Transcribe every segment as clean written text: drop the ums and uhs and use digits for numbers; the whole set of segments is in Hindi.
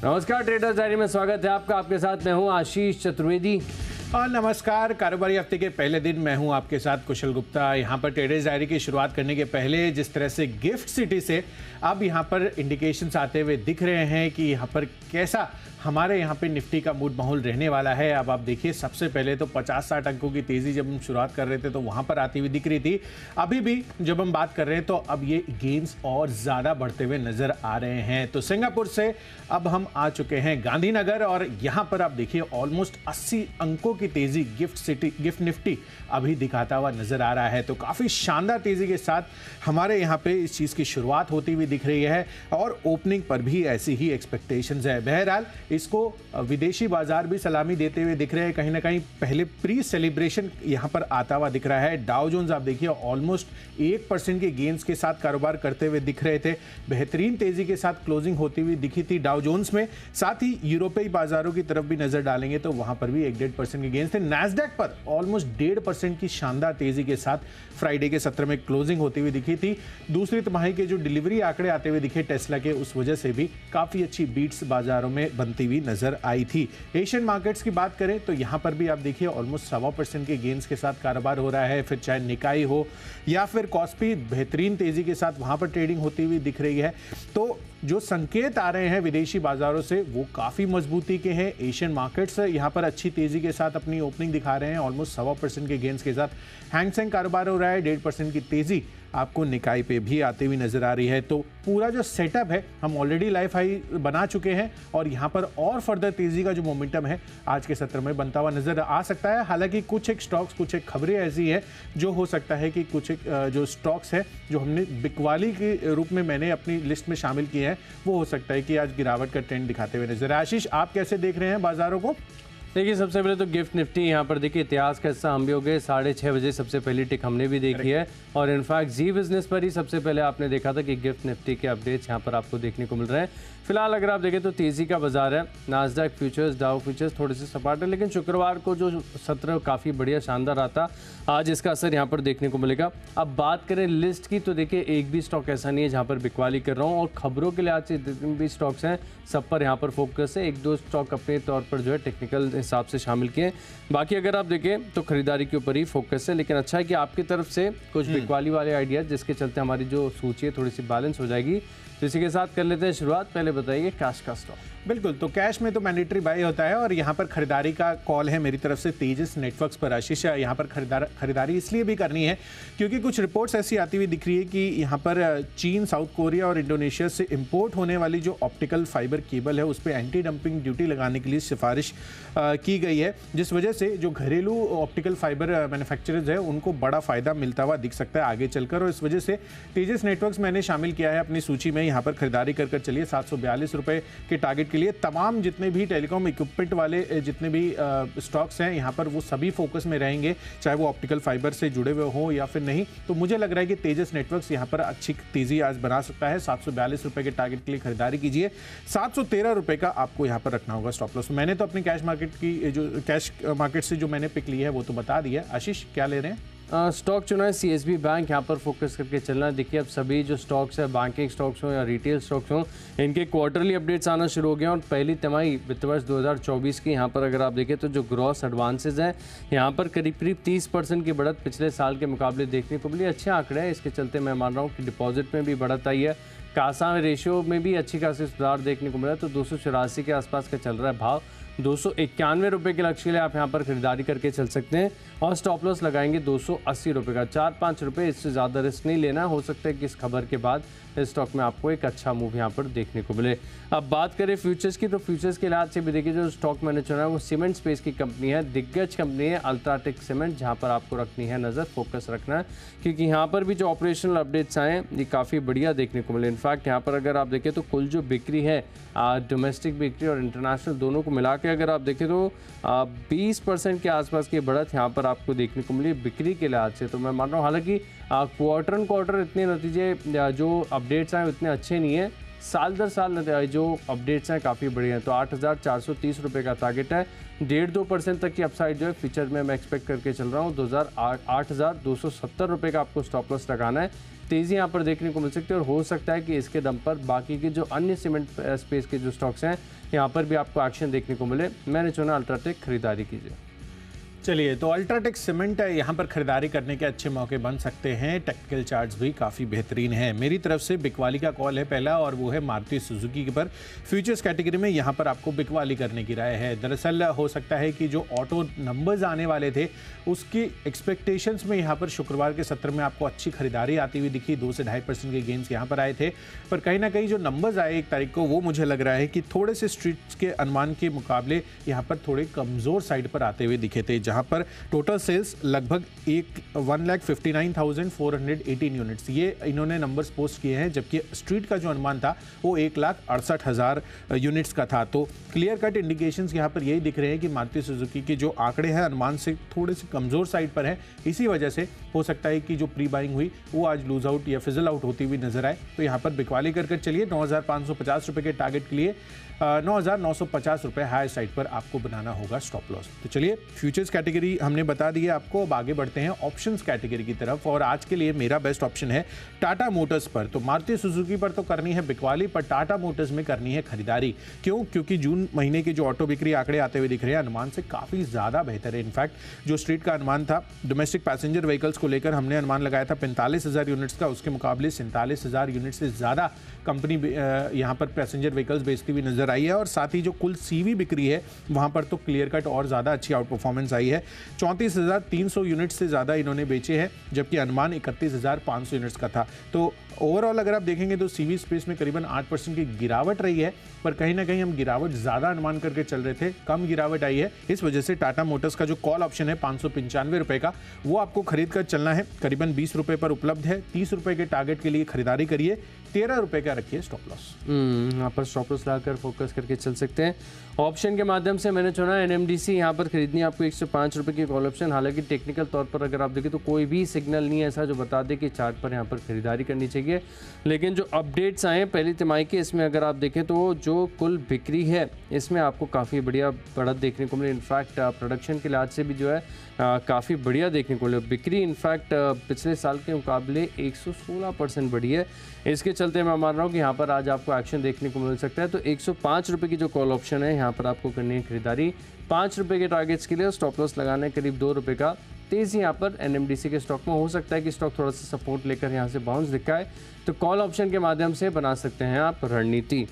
नमस्कार, ट्रेडर्स डायरी में स्वागत है आपका। आपके साथ मैं हूं आशीष चतुर्वेदी। और नमस्कार, कारोबारी हफ्ते के पहले दिन मैं हूं आपके साथ कुशल गुप्ता। यहां पर ट्रेडर्स डायरी की शुरुआत करने के पहले जिस तरह से गिफ्ट सिटी से अब यहां पर इंडिकेशंस आते हुए दिख रहे हैं कि यहां पर कैसा हमारे यहाँ पे निफ्टी का मूड माहौल रहने वाला है। अब आप देखिए, सबसे पहले तो 50-60 अंकों की तेजी जब हम शुरुआत कर रहे थे तो वहां पर आती हुई दिख रही थी। अभी भी जब हम बात कर रहे हैं तो अब ये गेन्स और ज्यादा बढ़ते हुए नजर आ रहे हैं। तो सिंगापुर से अब हम आ चुके हैं गांधीनगर और यहां पर आप देखिए ऑलमोस्ट 80 अंकों की तेजी गिफ्ट निफ्टी अभी दिखाता हुआ नजर आ रहा है। तो काफी शानदार तेजी के साथ हमारे यहाँ पे इस चीज की शुरुआत होती हुई दिख रही है और ओपनिंग पर भी ऐसी ही एक्सपेक्टेशंस है। बहरहाल इसको विदेशी बाजार भी सलामी देते हुए दिख रहे हैं। कहीं ना कहीं पहले प्री सेलिब्रेशन यहां पर आता हुआ दिख रहा है। डाउ जोन्स आप देखिए ऑलमोस्ट 1% के गेन्स के साथ कारोबार करते हुए दिख रहे थे। बेहतरीन तेजी के साथ क्लोजिंग होती हुई दिखी थी डाउ जोन्स में। साथ ही यूरोपीय बाजारों की तरफ भी नजर डालेंगे तो वहां पर भी 1-1.5% के गेन्स थे। नैस्डैक पर ऑलमोस्ट 1.5% की शानदार तेजी के साथ फ्राइडे के सत्र में क्लोजिंग होती हुई दिखी थी। दूसरी तिमाही के जो डिलीवरी आंकड़े आते हुए दिखे टेस्ला के, उस वजह से भी काफी अच्छी बीट्स बाजारों में बनती हुई नजर आई थी। एशियन मार्केट्स की बात करें तो यहां पर भी आप देखिए ऑलमोस्ट 1.25% के गेन्स के साथ कारोबार हो रहा है। फिर चाहे निकाई हो या फिर कॉस्पी, बेहतरीन तेजी के साथ वहां पर ट्रेडिंग होती हुई दिख रही है। तो जो संकेत आ रहे हैं विदेशी बाजारों से वो काफी मजबूती के हैं। एशियन मार्केट्स यहां पर अच्छी तेजी के साथ अपनी ओपनिंग दिखा रहे हैं। ऑलमोस्ट 1.25% के गेन्स के साथ हैंगसेंग कारोबार हो रहा है। 1.5% की तेजी आपको निकाय पे भी आती हुई नजर आ रही है। तो पूरा जो सेटअप है, हम ऑलरेडी लाइफ हाई बना चुके हैं और यहाँ पर और फर्दर तेजी का जो मोमेंटम है आज के सत्र में बनता हुआ नजर आ सकता है। हालांकि कुछ एक स्टॉक्स, कुछ एक खबरें ऐसी है जो हो सकता है कि कुछ एक जो स्टॉक्स है जो हमने बिकवाली के रूप में मैंने अपनी लिस्ट में शामिल किए हैं, वो हो सकता है कि आज गिरावट का ट्रेंड दिखाते हुए नजर आए। आशीष, आप कैसे देख रहे हैं बाजारों को? देखिए, सबसे पहले तो गिफ्ट निफ्टी यहाँ पर देखिए इतिहास का हिस्सा हम भी हो गए। 6:30 बजे सबसे पहली टिक हमने भी देखी है और इनफैक्ट जी बिजनेस पर ही सबसे पहले आपने देखा था कि गिफ्ट निफ्टी के अपडेट्स यहाँ पर आपको देखने को मिल रहे हैं। फिलहाल अगर आप देखें तो तेजी का बाजार है। नास्डैक फ्यूचर्स, डाउ फ्यूचर्स थोड़े से सपाट है, लेकिन शुक्रवार को जो सत्र काफ़ी बढ़िया शानदार आता, आज इसका असर यहाँ पर देखने को मिलेगा। अब बात करें लिस्ट की तो देखिए एक भी स्टॉक ऐसा नहीं है जहाँ पर बिकवाली कर रहा हूँ और खबरों के लिहाज से जितने भी स्टॉक्स हैं सब पर यहाँ पर फोकस है। 1-2 स्टॉक अपने तौर पर जो है टेक्निकल हिसाब से शामिल किए, बाकी अगर आप देखें तो खरीदारी के ऊपर ही फोकस है। लेकिन अच्छा है कि आपकी तरफ से कुछ बिकवाली वाले आइडियाज जिसके चलते हमारी जो सूची है थोड़ी सी बैलेंस हो जाएगी। तो इसी के साथ कर लेते हैं शुरुआत। पहले बताइए कैश का स्टॉक। बिल्कुल, तो कैश में तो मैंडेटरी बाय होता है और यहाँ पर खरीदारी का कॉल है मेरी तरफ से तेजस नेटवर्क्स पर। आशीष, यहाँ पर खरीदारी इसलिए भी करनी है क्योंकि कुछ रिपोर्ट्स ऐसी आती हुई दिख रही है कि यहाँ पर चीन, साउथ कोरिया और इंडोनेशिया से इंपोर्ट होने वाली जो ऑप्टिकल फाइबर केबल है उस पर एंटी डंपिंग ड्यूटी लगाने के लिए सिफारिश की गई है, जिस वजह से जो घरेलू ऑप्टिकल फाइबर मैन्युफैक्चरर्स है उनको बड़ा फायदा मिलता हुआ दिख सकता है आगे चलकर। और इस वजह से तेजस नेटवर्क्स मैंने शामिल किया है अपनी सूची में। यहाँ पर खरीदारी कर चलिए 742 रुपये के टारगेट के लिए। तमाम जितने भी टेलीकॉम इक्विपमेंट वाले जितने भी स्टॉक्स हैं यहाँ पर वो सभी फोकस में रहेंगे, चाहे वो ऑप्टिकल फाइबर से जुड़े हुए हो या फिर नहीं। तो मुझे लग रहा है कि तेजस नेटवर्क्स यहाँ पर अच्छी तेजी आज बना सकता है। 742 रुपये के टारगेट के लिए खरीदारी कीजिए। 713 रुपये का आपको यहाँ पर रखना होगा स्टॉप लॉस। मैंने तो अपनी कैश मार्केट से जो मैंने पिक ली है वो तो बता दिया। आशीष, क्या ले रहे हैं? स्टॉक चुना है सीएसबी बैंक, यहाँ पर फोकस करके चलना है। देखिए, अब सभी जो स्टॉक्स है, बैंकिंग स्टॉक्स हो या रिटेल स्टॉक्स हो, इनके क्वार्टरली अपडेट्स आना शुरू हो गए और पहली तिमाही वित्त वर्ष 2024 की यहाँ पर अगर आप देखें तो जो ग्रॉस एडवांसेज हैं यहाँ पर करीब 30% की बढ़त पिछले साल के मुकाबले देखने को मिली। अच्छे आंकड़े हैं, इसके चलते मैं मान रहा हूँ कि डिपॉजिट में भी बढ़त आई है। कासा रेशियो में भी अच्छी खासी सुधार देखने को मिला। तो 284 के आसपास का चल रहा है भाव। 291 रुपये के लक्ष्य के लिए आप यहाँ पर खरीदारी करके चल सकते हैं और स्टॉप लॉस लगाएंगे 280 रुपये का। 4-5 रुपये, इससे ज़्यादा रिस्क नहीं लेना। हो सकता है कि इस खबर के बाद इस स्टॉक में आपको एक अच्छा मूव यहाँ पर देखने को मिले। अब बात करें फ्यूचर्स की तो फ्यूचर्स के लिहाज से भी देखिए जो स्टॉक मैंने चुना है वो सीमेंट स्पेस की कंपनी है, दिग्गज कंपनी है अल्ट्राटेक सीमेंट, जहाँ पर आपको रखनी है नज़र, फोकस रखना है क्योंकि यहाँ पर भी जो ऑपरेशनल अपडेट्स आए ये काफ़ी बढ़िया देखने को मिले। इनफैक्ट यहाँ पर अगर आप देखें तो कुल जो बिक्री है डोमेस्टिक बिक्री और इंटरनेशनल दोनों को मिला के अगर आप देखें तो 20% के आसपास की बढ़त यहाँ पर आपको देखने को मिली बिक्री के लिहाज से। तो मैं मान रहा हूँ हालांकि क्वार्टर इतने नतीजे जो अपडेट्स आए उतने अच्छे नहीं है, साल दर साल जो अपडेट्स हैं काफ़ी बढ़िया हैं। तो 8,430 रुपये का टारगेट है। 1.5-2% तक की अपसाइड जो है फ्यूचर में मैं एक्सपेक्ट करके चल रहा हूँ। 8,270 रुपये का आपको स्टॉप लॉस लगाना है। तेज़ी यहाँ पर देखने को मिल सकती है और हो सकता है कि इसके दम पर बाकी के जो अन्य सीमेंट स्पेस के जो स्टॉक्स हैं यहाँ पर भी आपको एक्शन देखने को मिले। मैंने चुना अल्ट्राटेक, खरीदारी कीजिए। चलिए, तो अल्ट्राटेक सीमेंट यहाँ पर खरीदारी करने के अच्छे मौके बन सकते हैं। टेक्निकल चार्ट्स भी काफ़ी बेहतरीन हैं। मेरी तरफ से बिकवाली का कॉल है पहला, और वो है मारुति सुजुकी के पर। फ्यूचर्स कैटेगरी में यहाँ पर आपको बिकवाली करने की राय है। दरअसल हो सकता है कि जो ऑटो नंबर्स आने वाले थे उसकी एक्सपेक्टेशंस में यहाँ पर शुक्रवार के सत्र में आपको अच्छी खरीदारी आती हुई दिखी। 2 से 2.5% के गेंस यहाँ पर आए थे, पर कहीं ना कहीं जो नंबर्स आए 1 तारीख को, वो मुझे लग रहा है कि थोड़े से स्ट्रीट्स के अनुमान के मुकाबले यहाँ पर थोड़े कमज़ोर साइड पर आते हुए दिखे थे, जहाँ पर टोटल सेल्स लगभग 1,59,418 यूनिट्स ये इन्होंने नंबर्स पोस्ट किए हैं, जबकि स्ट्रीट का जो अनुमान था वो 1,68,000 यूनिट्स का था। तो क्लियर कट इंडिकेशंस यहाँ पर यही दिख रहे हैं कि मारुति सुजुकी के जो आंकड़े हैं अनुमान से थोड़े से कमज़ोर साइड पर है। इसी वजह से हो सकता है कि जो प्री बाइंग हुई वो आज लूज आउट या फिजल आउट होती हुई नजर आए। तो यहाँ पर बिकवाली कर चलिए। 9,550 रुपये के टारगेट के लिए 9,950 रुपये हाई साइड पर आपको बनाना होगा स्टॉप लॉस। तो चलिए, फ्यूचर्स कैटेगरी हमने बता दी है आपको। अब आगे बढ़ते हैं ऑप्शंस कैटेगरी की तरफ, और आज के लिए मेरा बेस्ट ऑप्शन है टाटा मोटर्स पर। तो मारुति सुजुकी पर तो करनी है बिकवाली, पर टाटा मोटर्स में करनी है खरीदारी। क्यों? क्योंकि जून महीने के जो ऑटो बिक्री आंकड़े आते हुए दिख रहे हैं अनुमान से काफ़ी ज़्यादा बेहतर है। इनफैक्ट जो स्ट्रीट का अनुमान था डोमेस्टिक पैसेंजर व्हीकल्स को लेकर, हमने अनुमान लगाया था 45,000 यूनिट्स का, उसके मुकाबले 47,000 यूनिट से ज़्यादा कंपनी यहाँ पर पैसेंजर व्हीकल्स बेचती हुई नजर आई है। और साथ ही जो कुल सीवी बिक्री है वहाँ पर तो क्लियर कट और ज़्यादा अच्छी आउट परफॉर्मेंस आई है। 34,300 यूनिट से ज़्यादा इन्होंने बेचे हैं, जबकि अनुमान 31,500 यूनिट्स का था। तो ओवरऑल अगर आप देखेंगे तो सीवी स्पेस में करीबन 8% की गिरावट रही है, पर कहीं ना कहीं हम गिरावट ज़्यादा अनुमान करके चल रहे थे, कम गिरावट आई है। इस वजह से टाटा मोटर्स का जो कॉल ऑप्शन है 595 रुपये का, वो आपको खरीद कर चलना है। करीबन 20 रुपये पर उपलब्ध है। 30 रुपये के टारगेट के लिए खरीदारी करिए। 13 रुपये का रखिए स्टॉप लॉस। यहाँ पर स्टॉप लॉस लाकर फोकस करके चल सकते हैं। ऑप्शन के माध्यम से मैंने चुना एनएमडीसी। यहाँ पर खरीदनी है आपको 105 रुपये की कॉल ऑप्शन। हालांकि टेक्निकल तौर पर अगर आप देखें तो कोई भी सिग्नल नहीं है ऐसा जो बता दे कि चार्ट पर यहाँ पर खरीदारी करनी चाहिए, लेकिन जो अपडेट्स आए पहली तिमाही के, इसमें अगर आप देखें तो जो कुल बिक्री है इसमें आपको काफ़ी बढ़िया बढ़त देखने को मिली। इनफैक्ट प्रोडक्शन के लिहाज से भी जो है काफ़ी बढ़िया देखने को मिली। बिक्री इनफैक्ट पिछले साल के मुकाबले 116% बढ़ी है। इसके चलते मैं मान रहा हूँ कि यहाँ पर आज आपको एक्शन देखने को मिल सकता है। तो 105 रुपये की जो कॉल ऑप्शन है यहाँ पर आपको करनी है खरीदारी 5 रुपये के टारगेट्स के लिए। स्टॉप लॉस लगाना है करीब 2 रुपये का। तेज़ी यहाँ पर एनएमडीसी के स्टॉक में हो सकता है कि स्टॉक थोड़ा सा सपोर्ट लेकर यहाँ से बाउंस दिखाए, तो कॉल ऑप्शन के माध्यम से बना सकते हैं आप रणनीति।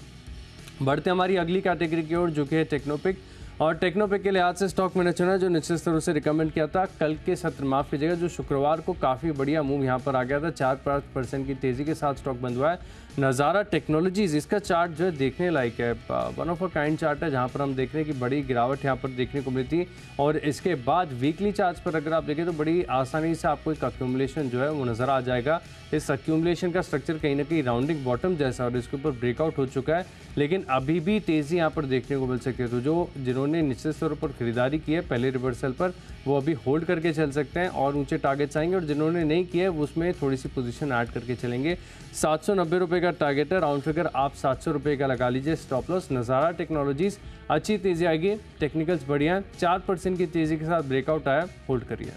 बढ़ते हमारी अगली कैटेगरी की ओर, जो कि है टेक्नोपिक। और टेक्नोपिक के लिहाज से स्टॉक मैंने चुना जो निचले स्तरों से रिकमेंड किया था कल के सत्र, माफ़ कीजिएगा, जो शुक्रवार को काफ़ी बढ़िया मूव यहाँ पर आ गया था। 4-5% की तेज़ी के साथ स्टॉक बंद हुआ है। नज़ारा टेक्नोलॉजीज़, इसका चार्ट जो है देखने लायक है। One of a kind chart है जहाँ पर हम देख रहे हैं कि बड़ी गिरावट यहाँ पर देखने को मिली थी, और इसके बाद वीकली चार्ट्स पर अगर आप देखें तो बड़ी आसानी से आपको एक अक्यूमुलेशन जो है वो नज़र आ जाएगा। इस अक्यूमुलेशन का स्ट्रक्चर कहीं ना कहीं राउंडिंग बॉटम जैसा, और इसके ऊपर ब्रेकआउट हो चुका है, लेकिन अभी भी तेज़ी यहाँ पर देखने को मिल सकती है। तो जो जिन्होंने निचले स्तरों पर खरीदारी की है पहले रिवर्सल पर, वो अभी होल्ड करके चल सकते हैं और ऊंचे टारगेट्स आएंगे, और जिन्होंने नहीं किया है उसमें थोड़ी सी पोजीशन ऐड करके चलेंगे। 790 रुपये का टारगेट है, राउंड फिगर आप 700 रुपये का लगा लीजिए स्टॉप लॉस। नज़ारा टेक्नोलॉजीज़ अच्छी तेज़ी आएगी, टेक्निकल्स बढ़िया है, 4% की तेज़ी के साथ ब्रेकआउट आया, होल्ड करिए।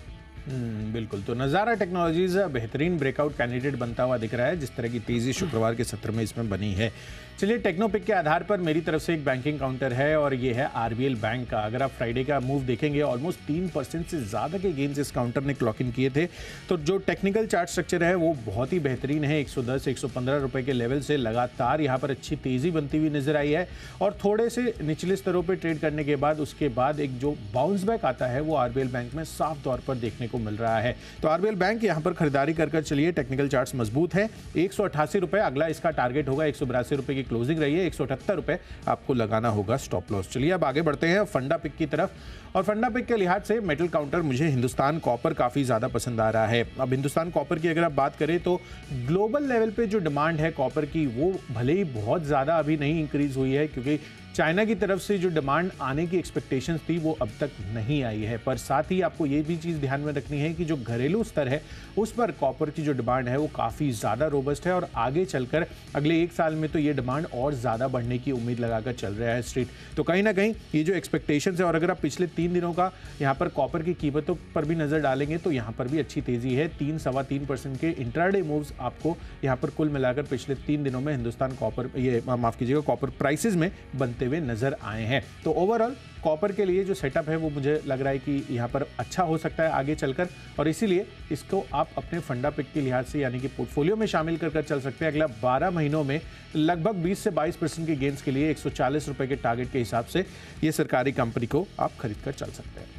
बिल्कुल, तो नज़ारा टेक्नोलॉजीज बेहतरीन ब्रेकआउट कैंडिडेट बनता हुआ दिख रहा है, जिस तरह की तेज़ी शुक्रवार के सत्र में इसमें बनी है। चलिए, टेक्नोपिक के आधार पर मेरी तरफ से एक बैंकिंग काउंटर है, और ये है आरबीएल बैंक का। अगर आप फ्राइडे का मूव देखेंगे, ऑलमोस्ट 3% से ज़्यादा के गेंस इस काउंटर ने क्लॉक इन किए थे। तो जो टेक्निकल चार्ट स्ट्रक्चर है वो बहुत ही बेहतरीन है। 110-115 रुपये के लेवल से लगातार यहाँ पर अच्छी तेज़ी बनती हुई नजर आई है, और थोड़े से निचले स्तरों पर ट्रेड करने के बाद उसके बाद एक जो बाउंस बैक आता है वो आरबीएल बैंक में साफ तौर पर देखने को मिल रहा है। तो आरबीएल बैंक यहाँ पर खरीदारी कर चलिए। टेक्निकल चार्ट्स मजबूत है। 188 रुपये अगला इसका टारगेट होगा। 182 रुपये की क्लोजिंग रही है। 178 रुपये आपको लगाना होगा स्टॉप लॉस। चलिए, अब आगे बढ़ते हैं फंडा पिक की तरफ, और फंडा पिक के लिहाज से मेटल काउंटर मुझे हिंदुस्तान कॉपर काफ़ी ज़्यादा पसंद आ रहा है। अब हिंदुस्तान कॉपर की अगर आप बात करें तो ग्लोबल लेवल पे जो डिमांड है कॉपर की, वो भले ही बहुत ज़्यादा अभी नहीं इंक्रीज़ हुई है, क्योंकि चाइना की तरफ से जो डिमांड आने की एक्सपेक्टेशंस थी वो अब तक नहीं आई है। पर साथ ही आपको ये भी चीज़ ध्यान में रखनी है कि जो घरेलू स्तर है उस पर कॉपर की जो डिमांड है वो काफ़ी ज़्यादा रोबस्ट है और आगे चलकर अगले 1 साल में तो ये डिमांड और ज़्यादा बढ़ने की उम्मीद लगाकर चल रहा है स्ट्रीट। तो कहीं ना कहीं ये जो एक्सपेक्टेशंस है, और अगर आप पिछले 3 दिनों का यहाँ पर कॉपर की कीमतों पर भी नज़र डालेंगे तो यहाँ पर भी अच्छी तेज़ी है। 3-3.25% के इंट्राडे मूव्स आपको यहाँ पर कुल मिलाकर पिछले 3 दिनों में हिंदुस्तान कॉपर, ये माफ़ कीजिएगा, कॉपर प्राइसेस में बनते हुए नजर आए हैं। तो ओवरऑल कॉपर के लिए जो सेटअप है वो मुझे लग रहा है कि यहाँ पर अच्छा हो सकता है आगे चलकर, और इसीलिए इसको आप अपने फंडा पिक के लिहाज से यानी कि पोर्टफोलियो में शामिल कर चल सकते हैं। अगला 12 महीनों में लगभग 20 से 22% के गेंस के लिए 140 रुपए के टारगेट के हिसाब से ये सरकारी कंपनी को आप खरीद कर चल सकते हैं।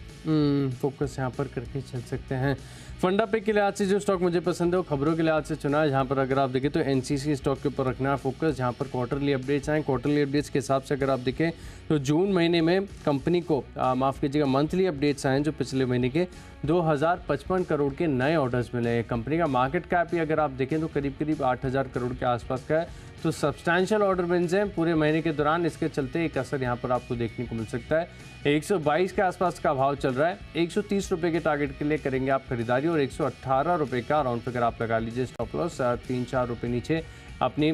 फोकस यहाँ पर करके चल सकते हैं। फंडा पे के लिहाज से जो स्टॉक मुझे पसंद है वो खबरों के लिहाज से चुना है, जहाँ पर अगर आप देखें तो एनसीसी स्टॉक के ऊपर रखना है फोकस, जहाँ पर क्वार्टरली अपडेट्स आए। क्वार्टरली अपडेट्स के हिसाब से अगर आप देखें तो जून महीने में कंपनी को माफ़ कीजिएगा मंथली अपडेट्स आए जो पिछले महीने के 2055 करोड़ के नए ऑर्डर्स मिले हैं। कंपनी का मार्केट कैप ही अगर आप देखें तो करीब करीब 8000 करोड़ के आसपास का है। तो सब्सटैंशियल ऑर्डर विन्स हैं पूरे महीने के दौरान, इसके चलते एक असर यहाँ पर आपको देखने को मिल सकता है। 122 के आसपास का भाव चल रहा है। 130 रुपये के टारगेट के लिए करेंगे आप खरीदारी, और 118 रुपये का राउंड फिगर आप लगा लीजिए स्टॉप लॉस। 3-4 रुपये नीचे अपनी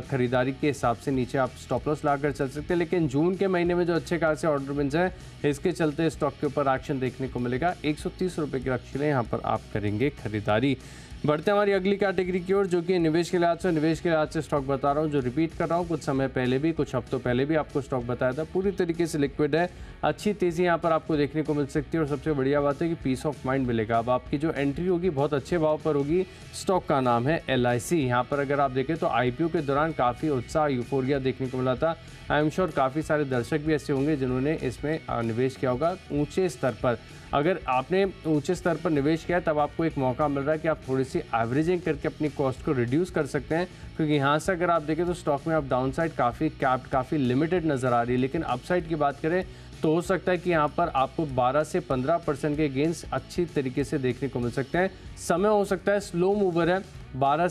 खरीदारी के हिसाब से नीचे आप स्टॉप लॉस लाकर चल सकते हैं। लेकिन जून के महीने में जो अच्छे खासे ऑर्डर विन्स हैं इसके चलते स्टॉक के ऊपर एक्शन देखने को मिलेगा। 130 रुपये के लक्ष्य यहाँ पर आप करेंगे खरीदारी। बढ़ते हमारी अगली कैटेगरी की ओर, जो कि निवेश के लिहाज से। निवेश के लिहाज से स्टॉक बता रहा हूँ जो रिपीट कर रहा हूँ, कुछ समय पहले भी, कुछ हफ्तों पहले भी आपको स्टॉक बताया था। पूरी तरीके से लिक्विड है, अच्छी तेज़ी यहाँ पर आपको देखने को मिल सकती है, और सबसे बढ़िया बात है कि पीस ऑफ माइंड मिलेगा। अब आपकी जो एंट्री होगी बहुत अच्छे भाव पर होगी। स्टॉक का नाम है LIC। यहाँ पर अगर आप देखें तो IPO के दौरान काफ़ी उत्साह, यूफोरिया देखने को मिला था। आई एम श्योर काफ़ी सारे दर्शक भी ऐसे होंगे जिन्होंने इसमें निवेश किया होगा ऊंचे स्तर पर। अगर आपने ऊंचे स्तर पर निवेश किया है तब आपको एक मौका मिल रहा है कि आप थोड़ी सी एवरेजिंग करके अपनी कॉस्ट को रिड्यूस कर सकते हैं, क्योंकि यहाँ से अगर आप देखें तो स्टॉक में आप डाउन साइड काफ़ी कैप्ड, काफ़ी लिमिटेड नज़र आ रही है। लेकिन अपसाइड की बात करें तो हो सकता है कि यहाँ पर आपको 12 से 15% के गेंस अच्छी तरीके से देखने को मिल सकते हैं। समय हो सकता है स्लो मूवर है, 9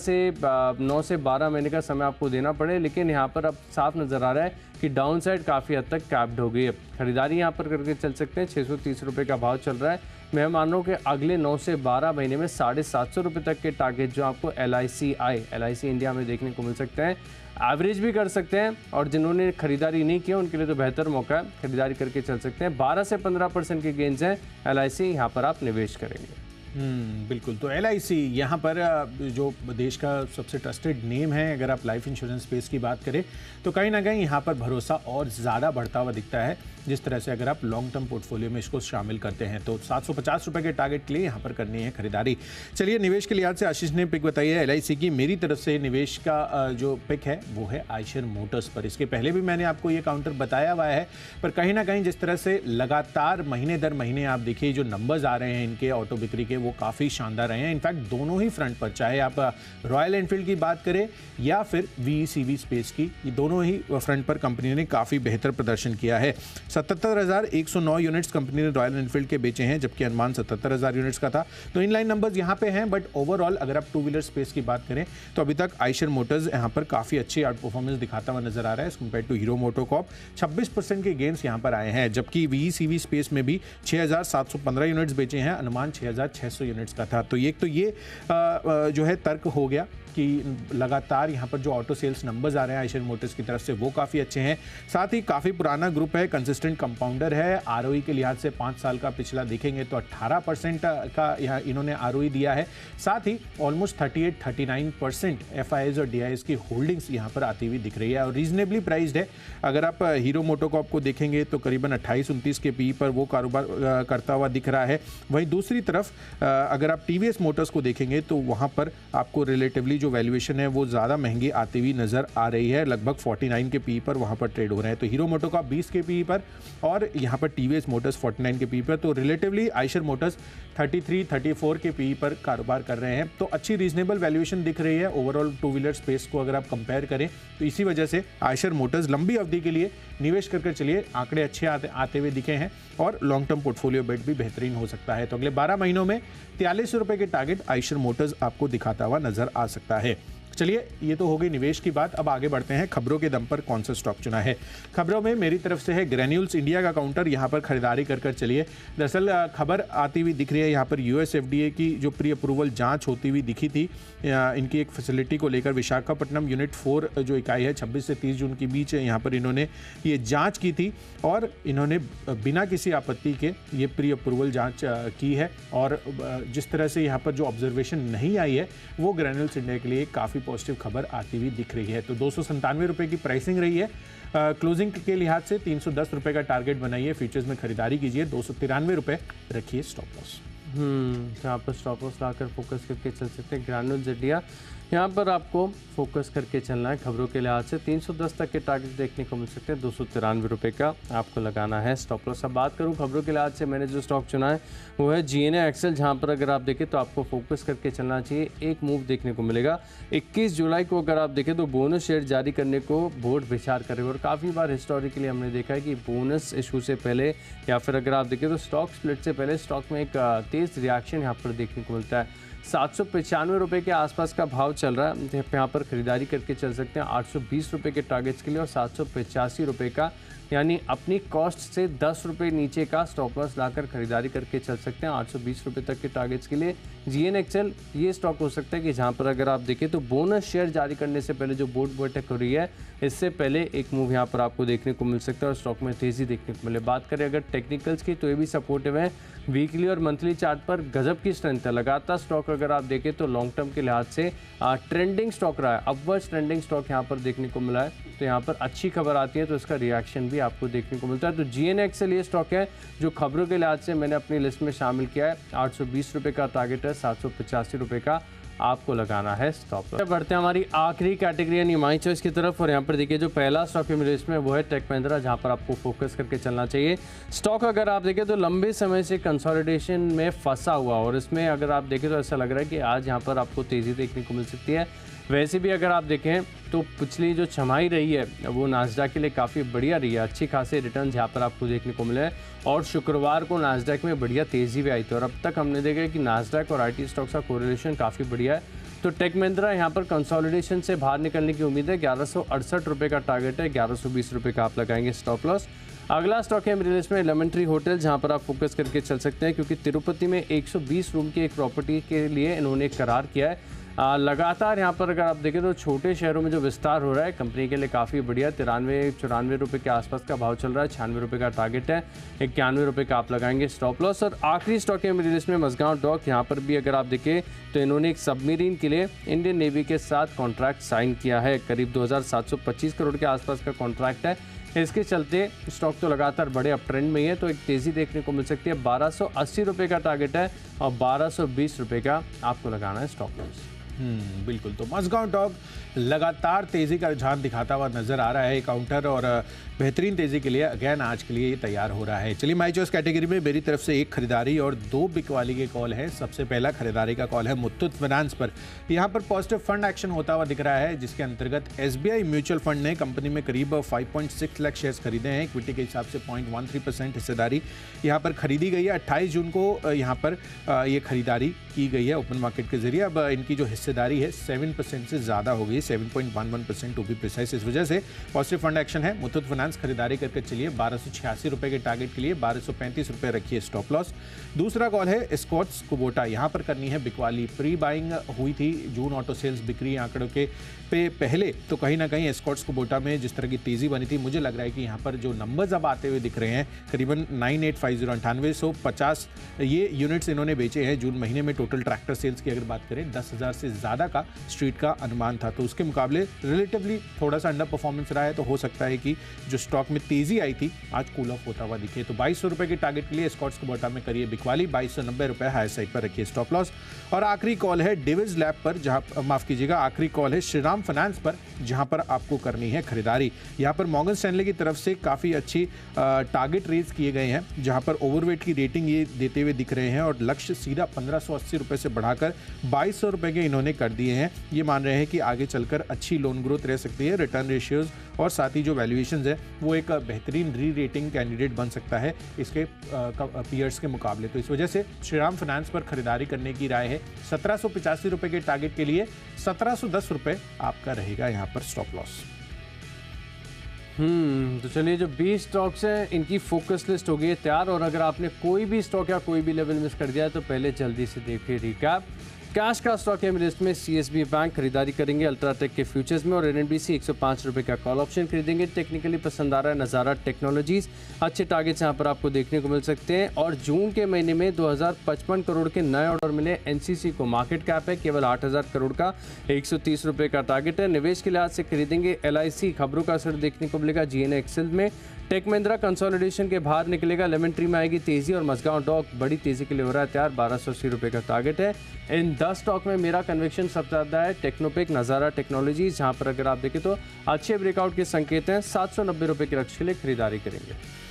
से 12 महीने का समय आपको देना पड़े, लेकिन यहाँ पर अब साफ नज़र आ रहा है कि डाउन साइड काफ़ी हद तक कैप्ड हो गई है। खरीदारी यहाँ पर करके चल सकते हैं। 630 रुपये का भाव चल रहा है। मैं मान रहा हूँ कि अगले 9 से 12 महीने में 750 रुपये तक के टारगेट जो आपको LIC इंडिया में देखने को मिल सकते हैं। एवरेज भी कर सकते हैं, और जिन्होंने खरीदारी नहीं किया उनके लिए तो बेहतर मौका है, खरीदारी करके चल सकते हैं। 12 से 15% के गेंस हैं LIC, यहाँ पर आप निवेश करेंगे। बिल्कुल। तो LIC यहाँ पर जो देश का सबसे ट्रस्टेड नेम है, अगर आप लाइफ इंश्योरेंस स्पेस की बात करें तो कहीं ना कहीं यहाँ पर भरोसा और ज़्यादा बढ़ता हुआ दिखता है। जिस तरह से अगर आप लॉन्ग टर्म पोर्टफोलियो में इसको शामिल करते हैं तो 750 रुपये के टारगेट के लिए यहाँ पर करनी है खरीदारी। चलिए, निवेश के लिहाज से आशीष ने पिक बताई है LIC की। मेरी तरफ से निवेश का जो पिक है वो है आयशर मोटर्स पर। इसके पहले भी मैंने आपको ये काउंटर बताया हुआ है, पर कहीं ना कहीं जिस तरह से लगातार महीने दर महीने आप देखिए जो नंबर्स आ रहे हैं इनके ऑटो बिक्री के, वो काफ़ी शानदार रहे हैं। इनफैक्ट दोनों ही फ्रंट पर, चाहे आप रॉयल एनफील्ड की बात करें या फिर VECV स्पेस की, ये दोनों ही फ्रंट पर कंपनी ने काफ़ी बेहतर प्रदर्शन किया है। 77,109 यूनिट्स कंपनी ने रॉयल एनफील्ड के बेचे हैं, जबकि अनुमान 77,000 यूनिट्स का था। तो इनलाइन नंबर्स यहाँ पे हैं, बट ओवरऑल अगर आप टू व्हीलर स्पेस की बात करें तो अभी तक आयशर मोटर्स यहाँ पर काफ़ी अच्छी आउट परफॉर्मेंस दिखाता हुआ नजर आ रहा है as compared to Hero MotoCorp. 26% के गेंस यहाँ पर आए हैं, जबकि VECV स्पेस में भी 6,715 यूनिट्स बेचे हैं, अनुमान 6,600 यूनिट्स का था। तो ये जो है तर्क हो गया कि लगातार यहाँ पर जो ऑटो सेल्स नंबर्स आ रहे हैं आयशर मोटर्स की तरफ से वो काफ़ी अच्छे हैं। साथ ही काफ़ी पुराना ग्रुप है, कंसिस्टेंट कंपाउंडर है। ROE के लिहाज से 5 साल का पिछला देखेंगे तो 18% का यहाँ इन्होंने ROE दिया है। साथ ही ऑलमोस्ट 38-39% FIIs और DIIs की होल्डिंग्स यहाँ पर आती हुई दिख रही है और रीजनेबली प्राइस्ड है। अगर आप हीरो मोटोकॉर्प को देखेंगे तो करीबन 28-29 के PE पर वो कारोबार करता हुआ दिख रहा है। वहीं दूसरी तरफ अगर आप TVS मोटर्स को देखेंगे तो वहाँ पर आपको रिलेटिवली जो वैल्यूएशन है वो ज़्यादा महंगी आती हुई नज़र आ रही है। लगभग 49 के PE पर वहाँ पर ट्रेड हो रहे हैं। तो हीरो मोटोकॉर्प 20 के PE पर और यहाँ पर TVS मोटर्स 49 के PE पर। तो रिलेटिवली आयशर मोटर्स 33-34 के PE पर कारोबार कर रहे हैं। तो अच्छी रीजनेबल वैल्यूएशन दिख रही है ओवरऑल टू व्हीलर स्पेस को अगर आप कंपेयर करें तो। इसी वजह से आयशर मोटर्स लंबी अवधि के लिए निवेश कर चलिए। आंकड़े अच्छे आते हुए दिखे हैं और लॉन्ग टर्म पोर्टफोलियो बेट भी बेहतरीन हो सकता है। तो अगले 12 महीनों में 43 रुपये के टारगेट आयशर मोटर्स आपको दिखाता हुआ नजर आ सकता है। चलिए, ये तो हो गई निवेश की बात। अब आगे बढ़ते हैं खबरों के दम पर कौन सा स्टॉक चुना है। खबरों में मेरी तरफ से है ग्रैन्यूल्स इंडिया का काउंटर, यहाँ पर खरीदारी कर चलिए। दरअसल खबर आती हुई दिख रही है यहाँ पर यूएस एफडीए की जो प्री अप्रूवल जांच होती हुई दिखी थी इनकी एक फैसिलिटी को लेकर। विशाखापट्टनम यूनिट 4 जो इकाई है 26 से 30 जून के बीच यहाँ पर इन्होंने ये जाँच की थी और इन्होंने बिना किसी आपत्ति के ये प्री अप्रूवल जाँच की है। और जिस तरह से यहाँ पर जो ऑब्जर्वेशन नहीं आई है वो ग्रैन्यूल्स इंडिया के लिए काफ़ी पॉजिटिव खबर आती हुई दिख रही है। तो 297 रुपये की प्राइसिंग रही है। क्लोजिंग के लिहाज से 310 रुपये का टारगेट बनाइए। फ्यूचर्स में खरीदारी कीजिए। 293 रुपये रखिए स्टॉप लॉस। यहाँ पर स्टॉप लॉस लाकर फोकस करके चल सकते हैं। ग्रैन्यूल्स इंडिया यहाँ पर आपको फोकस करके चलना है। खबरों के लिहाज से 310 तक के टारगेट देखने को मिल सकते हैं। 293 रुपये का आपको लगाना है स्टॉप लॉस। अब बात करूँ खबरों के लिहाज से मैंने जो स्टॉक चुना है वो है GNA एक्सेल, जहाँ पर अगर आप देखें तो आपको फोकस करके चलना चाहिए। एक मूव देखने को मिलेगा 21 जुलाई को। अगर आप देखें तो बोनस शेयर जारी करने को बोर्ड विचार करेगा और काफ़ी बार हिस्टोरिकली हमने देखा है कि बोनस इशू से पहले या फिर अगर आप देखें तो स्टॉक स्प्लिट से पहले स्टॉक में एक तेज़ रिएक्शन यहाँ पर देखने को मिलता है। 795 रुपये के आसपास का भाव चल रहा है, यहाँ पर खरीदारी करके चल सकते हैं 820 रुपये के टारगेट्स के लिए और 785 रुपये का, यानी अपनी कॉस्ट से 10 रुपये नीचे का स्टॉप लॉस लाकर खरीदारी करके चल सकते हैं 820 रुपये तक के टारगेट्स के लिए। GN एक्सेल ये स्टॉक हो सकता है कि जहाँ पर अगर आप देखें तो बोनस शेयर जारी करने से पहले जो बोर्ड बैठक हो रही है इससे पहले एक मूव यहाँ पर आपको देखने को मिल सकता है और स्टॉक में तेज़ी देखने को मिले। बात करें अगर टेक्निकल्स की तो ये भी सपोर्टिव है। वीकली और मंथली चार्ट पर गजब की स्ट्रेंथ है। लगातार स्टॉक अगर आप देखें तो लॉन्ग टर्म के लिहाज से ट्रेंडिंग स्टॉक रहा है, अपवर्ड्स ट्रेंडिंग स्टॉक यहाँ पर देखने को मिला है। तो यहाँ पर अच्छी खबर आती है तो इसका रिएक्शन भी आपको देखने को मिलता है। तो GN एक्सेल ये स्टॉक है जो खबरों के लिहाज से मैंने अपनी लिस्ट में शामिल किया है। 820 रुपये का टारगेट है, 785 रुपये का आपको लगाना है स्टॉप लॉस। बढ़ते हैं हमारी आखिरी कैटेगरी यानी माई चॉइस की तरफ और यहाँ पर देखिए जो पहला स्टॉक है मेरे लिस्ट में वो है टेक महिंद्रा, जहाँ पर आपको फोकस करके चलना चाहिए। स्टॉक अगर आप देखें तो लंबे समय से कंसोलिडेशन में फंसा हुआ और इसमें अगर आप देखें तो ऐसा लग रहा है कि आज यहाँ पर आपको तेज़ी देखने को मिल सकती है। वैसे भी अगर आप देखें तो पिछली जो छमाही रही है वो नास्डैक के लिए काफ़ी बढ़िया रही है। अच्छी खासे रिटर्न यहाँ पर आपको देखने को मिले और शुक्रवार को नास्डैक में बढ़िया तेज़ी भी आई थी और अब तक हमने देखा है कि नास्डैक और IT स्टॉक्स का कोरिलेशन काफ़ी बढ़िया है। तो टेक महिंद्रा यहाँ पर कंसोलिडेशन से बाहर निकलने की उम्मीद है। 1168 रुपये का टारगेट है, 1120 रुपये का आप लगाएंगे स्टॉप लॉस। अगला स्टॉक है मेरे लिस्ट में लेमन ट्री होटल, जहाँ पर आप फोकस करके चल सकते हैं क्योंकि तिरुपति में 120 रूम की एक प्रॉपर्टी के लिए इन्होंने एक करार किया है। लगातार यहाँ पर अगर आप देखें तो छोटे शहरों में जो विस्तार हो रहा है कंपनी के लिए काफ़ी बढ़िया। 93-94 रुपये के आसपास का भाव चल रहा है, 96 रुपये का टारगेट है, 91 रुपये का आप लगाएंगे स्टॉप लॉस। और आखिरी स्टॉक है मेरी लिस्ट में मझगांव डॉक, यहाँ पर भी अगर आप देखें तो इन्होंने एक सबमरीन के लिए इंडियन नेवी के साथ कॉन्ट्रैक्ट साइन किया है। करीब 2725 करोड़ के आसपास का कॉन्ट्रैक्ट है। इसके चलते स्टॉक तो लगातार बड़े अप ट्रेंड में ही है, तो एक तेज़ी देखने को मिल सकती है। 1280 रुपये का टारगेट है और 1220 रुपये का आपको लगाना है स्टॉप लॉस। बिल्कुल। तो मझगांव डॉग लगातार तेज़ी का रुझान दिखाता हुआ नजर आ रहा है काउंटर और बेहतरीन तेज़ी के लिए अगेन आज के लिए ये तैयार हो रहा है। चलिए माई चॉइस कैटेगरी में मेरी तरफ से एक खरीदारी और 2 बिकवाली के कॉल है। सबसे पहला खरीदारी का कॉल है मुथूट फाइनेंस पर। यहाँ पर पॉजिटिव फंड एक्शन होता हुआ दिख रहा है जिसके अंतर्गत SBI म्यूचुअल फंड ने कंपनी में करीब 5.6 लाख शेयर्स खरीदे हैं। इक्विटी के हिसाब से 0.13% हिस्सेदारी यहाँ पर खरीदी गई है। 28 जून को यहाँ पर ये खरीदारी की गई है ओपन मार्केट के जरिए। अब इनकी जो हिस्सेदारी है 7% से ज़्यादा हो गई, 7.11% टू बी प्रिसाइज। इस वजह से पॉजिटिव फंड एक्शन है। मुथूट फाइनेंस खरीदारी करके चलिए। 1286 रुपये के टारगेट के लिए 1235 रुपये रखिए स्टॉप लॉस। दूसरा कॉल है एस्कॉर्ट्स कुबोटा, यहाँ पर करनी है बिकवाली। प्री बाइंग हुई थी जून ऑटो सेल्स बिक्री आंकड़ों के पे पहले, तो कहीं ना कहीं एस्कॉर्ट्स कुबोटा में जिस तरह की तेज़ी बनी थी, मुझे लग रहा है कि यहाँ पर जो नंबर्स अब आते हुए दिख रहे हैं करीबन 9850 ये यूनिट्स इन्होंने बेचे हैं जून महीने में। टोटल ट्रैक्टर सेल्स की अगर बात करें 10,000 से ज़्यादा का स्ट्रीट का अनुमान था, तो उसके मुकाबले रिलेटिवली थोड़ा सा अंडर परफॉर्मेंस रहा है। तो हो सकता है कि जो स्टॉक में तेज़ी आई थी आज कूल ऑफ होता हुआ दिखे। तो 2200 रुपये के टारगेट के लिए एस्कॉर्ट्स कुबोटा में करिए बिकवाली। 2290 रुपये हायर साइड पर रखिए स्टॉप लॉस। और आखिरी कॉल है डिविज लैब पर, जहाँ माफ़ कीजिएगा आखिरी कॉल है श्रीराम फाइनेंस पर, जहाँ पर आपको करनी है खरीदारी। यहाँ पर मॉर्गन स्टैनले की तरफ से काफ़ी अच्छी टारगेट रेज किए गए हैं, जहाँ पर ओवरवेट की रेटिंग ये देते हुए दिख रहे हैं और लक्ष्य सीधा 1580 रुपये से बढ़ाकर 2200 रुपये के इन्होंने इन्होंने कर दिए हैं। ये मान रहे हैं कि आगे चलकर अच्छी लोन ग्रोथ रह सकती है, रिटर्न रेशियोज और साथ ही जो वैल्यूएशंस है वो एक बेहतरीन री रेटिंग कैंडिडेट बन सकता है इसके पीयर्स के मुकाबले। तो इस वजह से श्रीराम फाइनेंस पर खरीदारी करने की राय है। 1785 रुपए के टारगेट के लिए 1710 रुपए आपका रहेगा यहाँ पर स्टॉप लॉस। तो चलिए, जो 20 स्टॉक्स हैं इनकी फोकस लिस्ट हो गई है तैयार, और अगर आपने कोई भी स्टॉक या कोई भी लेवल मिस कर दिया है तो पहले जल्दी से देखिए रिकैप। कैश का स्टॉक है मेरी लिस्ट में सीएसबी बैंक, खरीदारी करेंगे अल्ट्राटेक के फ्यूचर्स में, और एनएनबीसी 105 रुपये का कॉल ऑप्शन खरीदेंगे। टेक्निकली पसंद आ रहा है नज़ारा टेक्नोलॉजीज, अच्छे टारगेट्स यहाँ पर आपको देखने को मिल सकते हैं। और जून के महीने में 2055 करोड़ के नए ऑर्डर मिले। एनसीसी को मार्केट कैप है केवल 8000 करोड़ का, 130 रुपये का टारगेट है। निवेश के लिहाज से खरीदेंगे एलआईसी, खबरों का असर देखने को मिलेगा जीएनए एक्सेल में। टेक महिंद्रा कंसोलिडेशन के बाहर निकलेगा, लेमन ट्री में आएगी तेजी, और मजगांव डॉक बड़ी तेजी के लिए हो रहा है तैयार, 1280 रुपये का टारगेट है। इन 10 स्टॉक में मेरा कन्विक्शन सबसे ज़्यादा है टेक्नोपेक, नज़ारा टेक्नोलॉजीज, जहाँ पर अगर आप देखें तो अच्छे ब्रेकआउट के संकेत हैं। 790 रुपये के लक्ष्य के लिए खरीदारी करेंगे।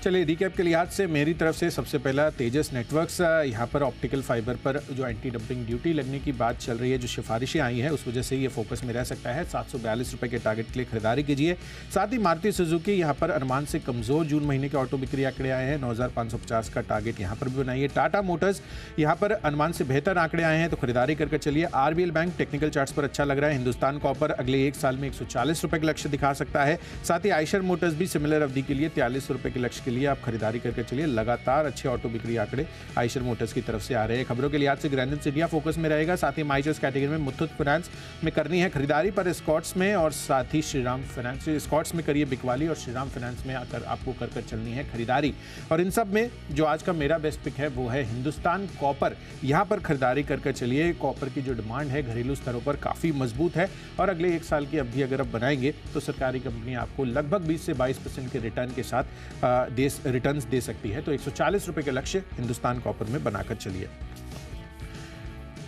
चलिए, रिकैप के लिहाज से मेरी तरफ से सबसे पहला तेजस नेटवर्क्स। यहाँ पर ऑप्टिकल फाइबर पर जो एंटी डंपिंग ड्यूटी लगने की बात चल रही है, जो सिफारिशें आई हैं उस वजह से ये फोकस में रह सकता है। 742 रुपये के टारगेट के लिए खरीदारी कीजिए। साथ ही मारुति सुजुकी, यहाँ पर अनुमान से कमजोर जून महीने के ऑटो बिक्री आंकड़े आए हैं, 9550 का टारगेट यहाँ पर भी बनाइए। टाटा मोटर्स, यहाँ पर अनुमान से बेहतर आंकड़े आए हैं तो खरीदारी करके चलिए। आरबीएल बैंक टेक्निकल चार्ट्स पर अच्छा लग रहा है। हिंदुस्तान कॉपर अगले 1 साल में 140 रुपये का लक्ष्य दिखा सकता है। साथ ही आयशर मोटर्स भी सिमिलर अवधि के लिए 43 रुपये के लक्ष्य के लिए आप खरीदारी करके चलिए। लगातार अच्छे ऑटो बिक्री आंकड़े आयशर मोटर्स की तरफ से आ रहे हैं। खबरों के लिहाज से ग्रैन्युल्स इंडिया फोकस में रहेगा। साथ ही माइचर्स कैटेगरी में मुथूट फाइनेंस में करनी है खरीदारी पर स्कॉट्स में, और साथ ही श्रीराम फाइनेंस स्कॉट्स में करिए बिकवाली, और श्रीराम फाइनेंस में आकर आपको कर चलनी है खरीदारी। और इन सब में जो आज का मेरा बेस्ट पिक है वो है हिंदुस्तान कॉपर। यहाँ पर खरीदारी करके चलिए। कॉपर की जो डिमांड है घरेलू स्तरों पर काफ़ी मजबूत है, और अगले 1 साल की अवधि अगर आप बनाएंगे तो सरकारी कंपनी आपको लगभग 20 से 22% के रिटर्न के साथ रिटर्न दे सकती है। तो 140 रुपये के लक्ष्य हिंदुस्तान कॉपर में बनाकर चलिए।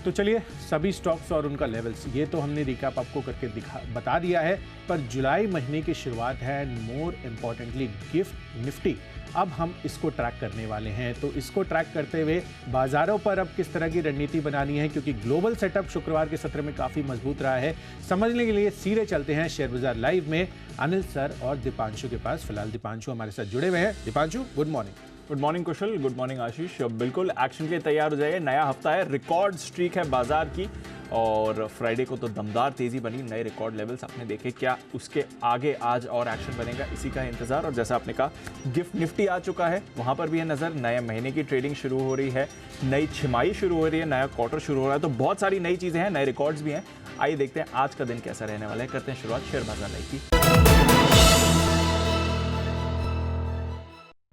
तो चलिए, सभी स्टॉक्स और उनका लेवल्स ये तो हमने रिकैप आपको करके बता दिया है, पर जुलाई महीने की शुरुआत है। मोर इम्पॉर्टेंटली गिफ्ट निफ्टी, अब हम इसको ट्रैक करने वाले हैं। तो इसको ट्रैक करते हुए बाजारों पर अब किस तरह की रणनीति बनानी है, क्योंकि ग्लोबल सेटअप शुक्रवार के सत्र में काफ़ी मजबूत रहा है। समझने के लिए सीधे चलते हैं शेयर बाजार लाइव में अनिल सर और दीपांशु के पास। फिलहाल दीपांशु हमारे साथ जुड़े हुए हैं। Deepanshu, good morning. Good morning Kushal, good morning Ashish. बिल्कुल एक्शन के लिए तैयार हो जाइए। नया हफ्ता है, रिकॉर्ड स्ट्रीक है बाजार की, और फ्राइडे को तो दमदार तेजी बनी, नए रिकॉर्ड लेवल्स आपने देखे। क्या उसके आगे आज और एक्शन बनेगा, इसी का इंतजार। और जैसा आपने कहा, गिफ्ट निफ्टी आ चुका है, वहां पर भी है नजर। नए महीने की ट्रेडिंग शुरू हो रही है, नई छिमाही शुरू हो रही है, नया क्वार्टर शुरू हो रहा है, तो बहुत सारी नई चीजें हैं, नए रिकॉर्ड्स भी हैं। आइए देखते हैं आज का दिन कैसा रहने वाला है। करते हैं शुरुआत शेयर बाजार लाइव की।